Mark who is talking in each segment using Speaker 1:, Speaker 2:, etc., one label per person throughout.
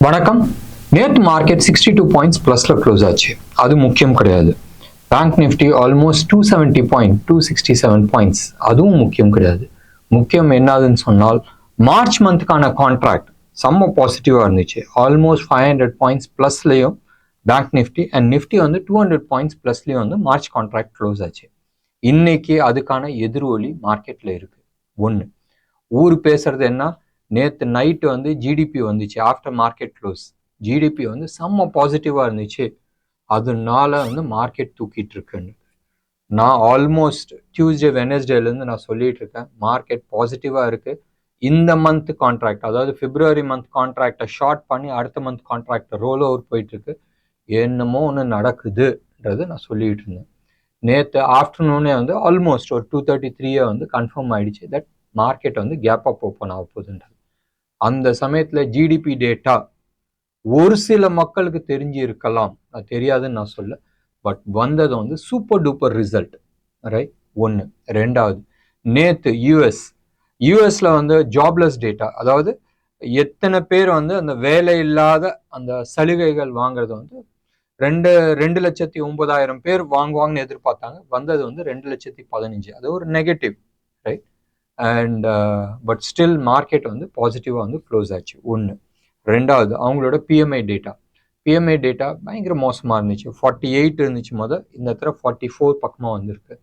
Speaker 1: வணக்கம். நேற்று market 62 points ப்ளஸில் க்ளோஸ் ஆச்சு. அது முக்கியம் கிடையாது. Bank Nifty almost 270 point 267 points, அதுவும் முக்கியம் கிடையாது. முக்கியம் என்னதுன்னு சொன்னால் மார்ச் மந்த்துக்கான கான்ட்ராக்ட் செம்ம பாசிட்டிவாக இருந்துச்சு. ஆல்மோஸ்ட் 500 பாயிண்ட்ஸ் ப்ளஸ்லேயும் பேங்க் நிஃப்டி அண்ட் நிஃப்டி வந்து 200 பாயிண்ட்ஸ் ப்ளஸ்லேயும் வந்து மார்ச் கான்ட்ராக்ட் க்ளோஸ் ஆச்சு. இன்னைக்கு அதுக்கான எதிரொலி மார்க்கெட்டில் இருக்குது. ஒன்று ஊர் பேசுறது என்ன, நேற்று நைட்டு வந்து ஜிடிபி வந்துச்சு. ஆஃப்டர் மார்க்கெட் க்ளோஸ் ஜிடிபி வந்து செம்ம பாசிட்டிவாக இருந்துச்சு. அதனால வந்து மார்க்கெட் தூக்கிட்டு இருக்குன்னு நான் ஆல்மோஸ்ட் டியூஸ்டே வெனஸ்டேலேருந்து நான் சொல்லிட்டு இருக்கேன். மார்க்கெட் பாசிட்டிவாக இருக்கு. இந்த மந்த் கான்ட்ராக்ட், அதாவது பிப்ரவரி மந்த் கான்ட்ராக்டை ஷார்ட் பண்ணி அடுத்த மந்த் கான்ட்ராக்டை ரோல் ஓவர் போயிட்டு இருக்கு. என்னமோ ஒன்று நடக்குதுன்றது நான் சொல்லிட்டு இருந்தேன். நேற்று ஆஃப்டர்நூனே வந்து ஆல்மோஸ்ட் ஒரு 233 வந்து கன்ஃபார்ம் ஆயிடுச்சு தட் மார்க்கெட் வந்து கேப் அப் ஓப்பன் ஆக போகுதுன்றது. அந்த சமயத்தில் ஜிடிபி டேட்டா ஒரு சில மக்களுக்கு தெரிஞ்சு இருக்கலாம், தெரியாதுன்னு நான் சொல்ல. பட் வந்தது வந்து சூப்பர் டூப்பர் ரிசல்ட், ரைட்? ஒன்று. ரெண்டாவது, நேற்று யூஎஸ்ல வந்து ஜாப்லெஸ் டேட்டா, அதாவது எத்தனை பேர் வந்து அந்த வேலை இல்லாத அந்த சலுகைகள் வாங்குறது வந்து 2,09,000 பேர் வாங்குவாங்கன்னு எதிர்பார்த்தாங்க. வந்தது வந்து 2,15,000. அது ஒரு negative, right? And but still market வந்து பாசிட்டிவாக வந்து க்ளோஸ் ஆச்சு. ஒன்று. ரெண்டாவது, அவங்களோட பிஎம்ஐ டேட்டா பயங்கர மோசமாக இருந்துச்சு. 48 இருந்துச்சு இந்த இடத்துல 44 பக்கமாக வந்திருக்கு.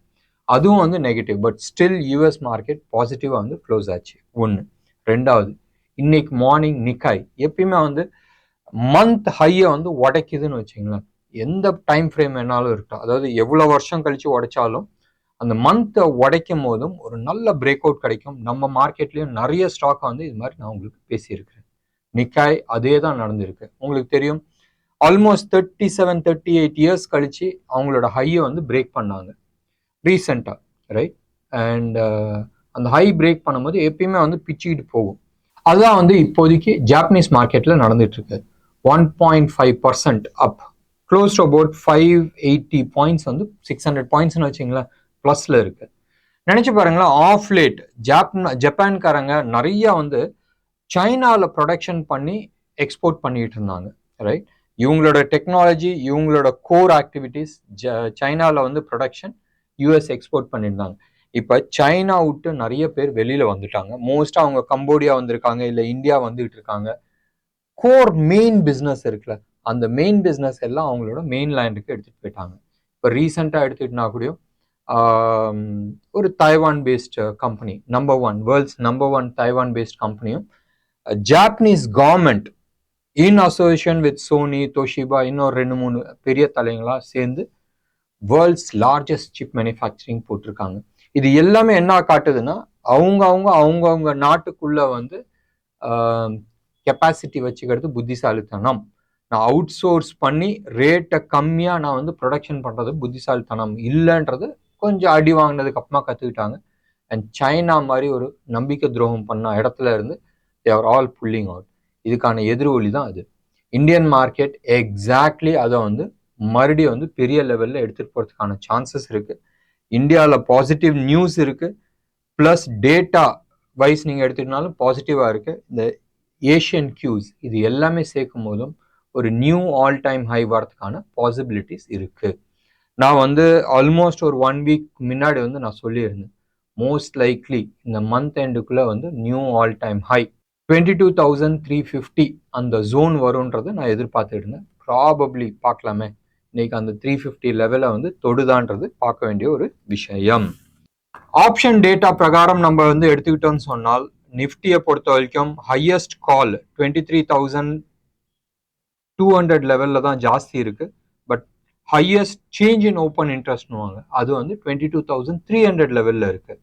Speaker 1: அதுவும் வந்து negative. But still US market பாசிட்டிவாக வந்து க்ளோஸ் ஆச்சு. ஒன்று. ரெண்டாவது, இன்னைக்கு மார்னிங் நிக்காய் எப்பயுமே வந்து மந்த் ஹையை வந்து உடைக்குதுன்னு வச்சுங்களேன். எந்த டைம் ஃப்ரேம் வேணாலும் இருக்கட்டும், அதாவது எவ்வளோ வருஷம் கழிச்சு உடைச்சாலும் அந்த மந்த்தை உடைக்கும் போதும் ஒரு நல்ல பிரேக் அவுட் கிடைக்கும். நம்ம மார்க்கெட்லேயும் நிறைய ஸ்டாக் வந்து இது மாதிரி நான் உங்களுக்கு பேசியிருக்கிறேன். நிக்காய் அதே தான் நடந்திருக்கு. உங்களுக்கு தெரியும், ஆல்மோஸ்ட் 37-38 இயர்ஸ் கழிச்சு அவங்களோட ஹையை வந்து பிரேக் பண்ணாங்க ரீசெண்டாக, ரைட்? அண்ட் அந்த ஹை பிரேக் பண்ணும்போது எப்பயுமே வந்து பிச்சுக்கிட்டு போகும். அதுதான் வந்து இப்போதைக்கு ஜாப்பனீஸ் மார்க்கெட்டில் நடந்துட்டு இருக்கு. 1.5% அப், க்ளோஸ் டு அபவுட் 580 பாயிண்ட்ஸ் வந்து 600 பாயிண்ட்ஸ்னு வச்சிங்களேன் ப்ளஸில் இருக்கு. நினச்சி பாருங்களேன், ஆஃப் லேட் ஜப்பான்காரங்க நிறைய வந்து சைனாவில் ப்ரொடக்ஷன் பண்ணி எக்ஸ்போர்ட் பண்ணிட்டு இருந்தாங்க, ரைட்? இவங்களோட டெக்னாலஜி, இவங்களோட கோர் ஆக்டிவிட்டீஸ் சைனாவில் வந்து ப்ரொடக்ஷன், யூஎஸ் எக்ஸ்போர்ட் பண்ணியிருந்தாங்க. இப்போ சைனா விட்டு நிறைய பேர் வெளியில் வந்துட்டாங்க. மோஸ்ட்டாக அவங்க கம்போடியா வந்திருக்காங்க, இல்லை இந்தியா வந்துகிட்டு இருக்காங்க. கோர் மெயின் பிஸ்னஸ் இருக்குல்ல, அந்த மெயின் பிஸ்னஸ் எல்லாம் அவங்களோட மெயின் லேண்டுக்கு எடுத்துகிட்டு போயிட்டாங்க. இப்போ ரீசெண்டாக எடுத்துக்கிட்டனா கூட ஒரு Taiwan based company, world's number one Taiwan based கம்பெனியும் Japanese government in association with Sony, Toshiba, இன்னொரு 2-3 பெரிய தலைங்களாக சேர்ந்து வேர்ல்ட்ஸ் லார்ஜஸ்ட் சிப் மேனுஃபேக்சரிங் போட்டிருக்காங்க. இது எல்லாமே என்ன காட்டுதுன்னா, அவங்கவுங்க நாட்டுக்குள்ள வந்து கெப்பாசிட்டி வச்சுக்கிறது புத்திசாலித்தனம். நான் அவுட் சோர்ஸ் பண்ணி ரேட்டை கம்மியாக நான் வந்து ப்ரொடக்ஷன் பண்ணுறது புத்திசாலித்தனம் இல்லைன்றது கொஞ்சம் அடி வாங்கினதுக்கு அப்புறமா கற்றுக்கிட்டாங்க. அண்ட் சைனா மாதிரி ஒரு நம்பிக்கை துரோகம் பண்ண இடத்துல இருந்து they are all pulling out. இதுக்கான எதிரொலி தான் அது. இந்தியன் மார்க்கெட் எக்ஸாக்ட்லி அதை வந்து மறுபடியும் வந்து பெரிய லெவலில் எடுத்துகிட்டு போகிறதுக்கான சான்சஸ் இருக்குது. இந்தியாவில் பாசிட்டிவ் நியூஸ் இருக்குது, ப்ளஸ் டேட்டா வைஸ் நீங்கள் எடுத்துக்கிட்டாலும் பாசிட்டிவாக இருக்குது. இந்த ஏஷியன் கியூஸ் இது எல்லாமே சேர்க்கும் போதும் ஒரு நியூ ஆல் டைம் ஹை வரதுக்கான பாசிபிலிட்டிஸ் இருக்குது. நான் வந்து ஆல்மோஸ்ட் ஒரு 1 வீக் முன்னாடி வந்து நான் சொல்லியிருந்தேன், மோஸ்ட் லைக்லி இந்த மந்த் எண்டுக்குள்ளே வந்து நியூ ஆல் டைம் ஹை 22,350 அந்த ஜோன் வரும்ன்றது நான் எதிர்பார்த்துட்டு இருந்தேன். ப்ராபப்ளி பார்க்கலாமே, இன்னைக்கு அந்த 350 லெவலை வந்து தொடுதான்றது பார்க்க வேண்டிய ஒரு விஷயம். ஆப்ஷன் டேட்டா பிரகாரம் நம்ம வந்து எடுத்துக்கிட்டோம்னு சொன்னால், நிஃப்டியை பொறுத்த வரைக்கும் ஹையஸ்ட் கால் 23,200 லெவலில் தான் ஜாஸ்தி இருக்கு. But highest change in open இன்ட்ரெஸ்ட்னுவாங்க, அது வந்து 22,300 லெவலில் இருக்கு.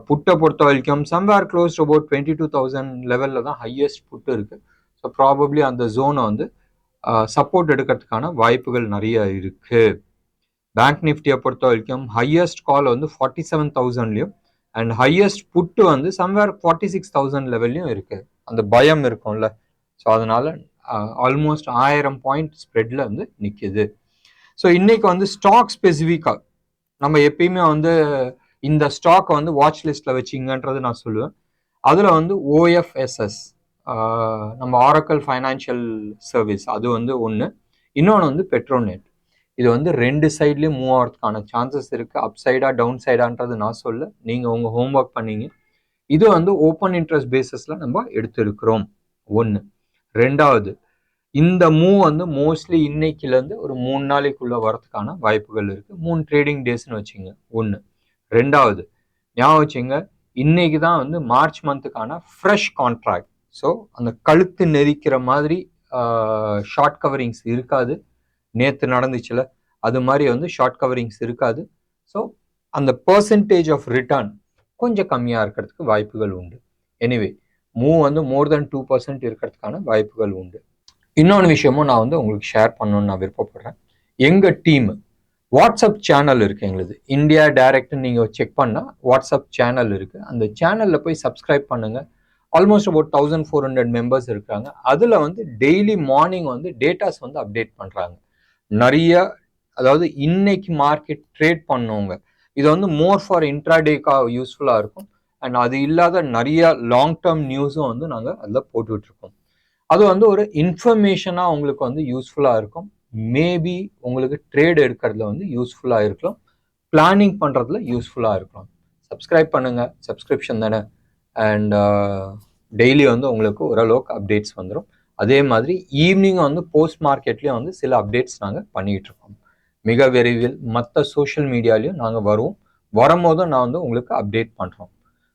Speaker 1: புட்டை பொறுத்த வரைக்கும் சம்வேர் க்ளோஸ் டு அபவுட் 22,000 லெவலில் தான் ஹையஸ்ட் புட்டு இருக்கு. ஸோ ப்ராபப்ளி அந்த ஜோனை வந்து சப்போர்ட் எடுக்கிறதுக்கான வாய்ப்புகள் நிறைய இருக்கு. பேங்க் நிஃப்டியை பொறுத்த வரைக்கும் ஹையஸ்ட் கால் வந்து 47,000லையும் அண்ட் ஹையஸ்ட் புட்டு வந்து சம்வேர் 46,000 லெவல்லையும் இருக்கு. அந்த பயம் இருக்கும்ல, ஸோ அதனால ஆல்மோஸ்ட் 1000 பாயிண்ட் ஸ்ப்ரெட்ல வந்து நிற்கிது. ஸோ இன்னைக்கு வந்து ஸ்டாக் ஸ்பெசிஃபிக்காக நம்ம எப்பயுமே வந்து இந்த ஸ்டாக்கை வந்து வாட்ச் லிஸ்ட்ல வச்சிங்கன்றது நான் சொல்லுவேன். அதில் வந்து OFSS நம்ம ஆரக்கல் ஃபைனான்ஷியல் சர்வீஸ் அது வந்து ஒன்று. இன்னொன்று வந்து பெட்ரோநெட். இது வந்து ரெண்டு சைட்லேயும் மூவ் ஆகிறதுக்கான சான்சஸ் இருக்குது. அப் சைடா டவுன் சைடான்றது நான் சொல்ல, நீங்கள் உங்கள் ஹோம்ஒர்க் பண்ணீங்க. இது வந்து ஓப்பன் இன்ட்ரெஸ்ட் பேசிஸில் நம்ம எடுத்துருக்கிறோம் ஒன்று. ரெண்டாவது, இந்த மூவ் வந்து மோஸ்ட்லி இன்னைக்குலேருந்து ஒரு 3 நாளைக்குள்ளே வரதுக்கான வாய்ப்புகள் இருக்குது. 3 ட்ரேடிங் டேஸ்ன்னு வச்சுங்க ஒன்று. ரெண்டாவது, ஞாபகம் வச்சுங்க, இன்னைக்கு தான் வந்து மார்ச் மந்த்துக்கான ஃப்ரெஷ் கான்ட்ராக்ட். ஸோ அந்த கழுத்து நெரிக்கிற மாதிரி ஷார்ட் கவரிங்ஸ் இருக்காது. நேற்று நடந்துச்சுல அது மாதிரி வந்து ஷார்ட் கவரிங்ஸ் இருக்காது. ஸோ அந்த பர்சன்டேஜ் ஆஃப் ரிட்டர்ன் கொஞ்சம் கம்மியாக இருக்கிறதுக்கு வாய்ப்புகள் உண்டு. எனிவே மூவ் வந்து மோர் தென் 2% இருக்கிறதுக்கான வாய்ப்புகள் உண்டு. இன்னொன்று விஷயமும் நான் வந்து உங்களுக்கு ஷேர் பண்ணணும்னு நான் விருப்பப்படுறேன். எங்கள் டீம் வாட்ஸ்அப் சேனல் இருக்குது எங்களுது. இந்தியா டைரக்ட்னு நீங்கள் செக் பண்ணால் வாட்ஸ்அப் சேனல் இருக்குது. அந்த சேனலில் போய் சப்ஸ்கிரைப் பண்ணுங்கள். ஆல்மோஸ்ட் அபவுட் 1400 மெம்பர்ஸ் இருக்காங்க. அதில் வந்து டெய்லி மார்னிங் வந்து டேட்டாஸ் வந்து அப்டேட் பண்ணுறாங்க. நிறைய, அதாவது இன்னைக்கு மார்க்கெட் ட்ரேட் பண்ணவங்க, இது வந்து மோர் ஃபார் இன்ட்ராடேக்காக யூஸ்ஃபுல்லாக இருக்கும். அண்ட் அது இல்லாத நிறைய லாங் டேர்ம் நியூஸும் வந்து நாங்கள் அதில் போட்டுட்ருக்கோம். அது வந்து ஒரு இன்ஃபர்மேஷனாக உங்களுக்கு வந்து யூஸ்ஃபுல்லாக இருக்கும். மேபி உங்களுக்கு ட்ரேட் எடுக்கிறதுல வந்து யூஸ்ஃபுல்லாக இருக்கலாம், பிளானிங் பண்ணுறதுல யூஸ்ஃபுல்லாக இருக்கலாம். சப்ஸ்கிரைப் பண்ணுங்கள், சப்ஸ்கிரிப்ஷன் தானே. அண்ட் டெய்லி வந்து உங்களுக்கு ஓரளவுக்கு அப்டேட்ஸ் வந்துடும். அதே மாதிரி ஈவினிங் வந்து போஸ்ட் மார்க்கெட்லேயும் வந்து சில அப்டேட்ஸ் நாங்கள் பண்ணிகிட்டு இருக்கோம். மிக விரைவில் மற்ற சோஷியல் மீடியாலையும் நாங்கள் வருவோம். வரும்போதும் நான் வந்து உங்களுக்கு அப்டேட் பண்ணுறோம்.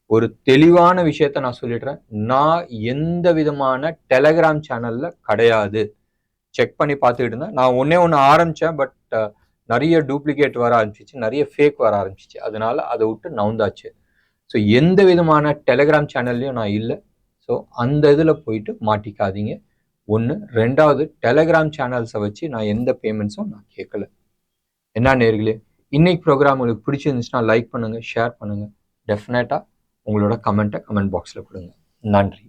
Speaker 1: ஒரு தெளிவான விஷயத்த நான் சொல்லிடுறேன், நான் எந்த விதமான டெலகிராம் சேனலில் கிடையாது. செக் பண்ணி பார்த்துக்கிட்டு இருந்தேன். நான் ஒன்றே ஆரம்பித்தேன், பட் நிறைய டூப்ளிகேட் வர ஆரம்பிச்சிச்சு, நிறைய ஃபேக் வர ஆரம்பிச்சிச்சு. அதனால அதை விட்டு நவுந்தாச்சு. ஸோ எந்த விதமான டெலகிராம் சேனல்லையும் நான் இல்லை. ஸோ அந்த இதில் போயிட்டு மாட்டிக்காதீங்க ஒன்று. ரெண்டாவது, டெலகிராம் சேனல்ஸை வச்சு நான் எந்த பேமெண்ட்ஸும் நான் கேட்கல. என்ன நேர்களே, இன்னைக்கு ப்ரோக்ராம் உங்களுக்கு பிடிச்சிருந்துச்சுன்னா லைக் பண்ணுங்கள், ஷேர் பண்ணுங்கள். டெஃபினட்டாக உங்களோட கமெண்ட்டை கமெண்ட் பாக்ஸில் கொடுங்க. நன்றி.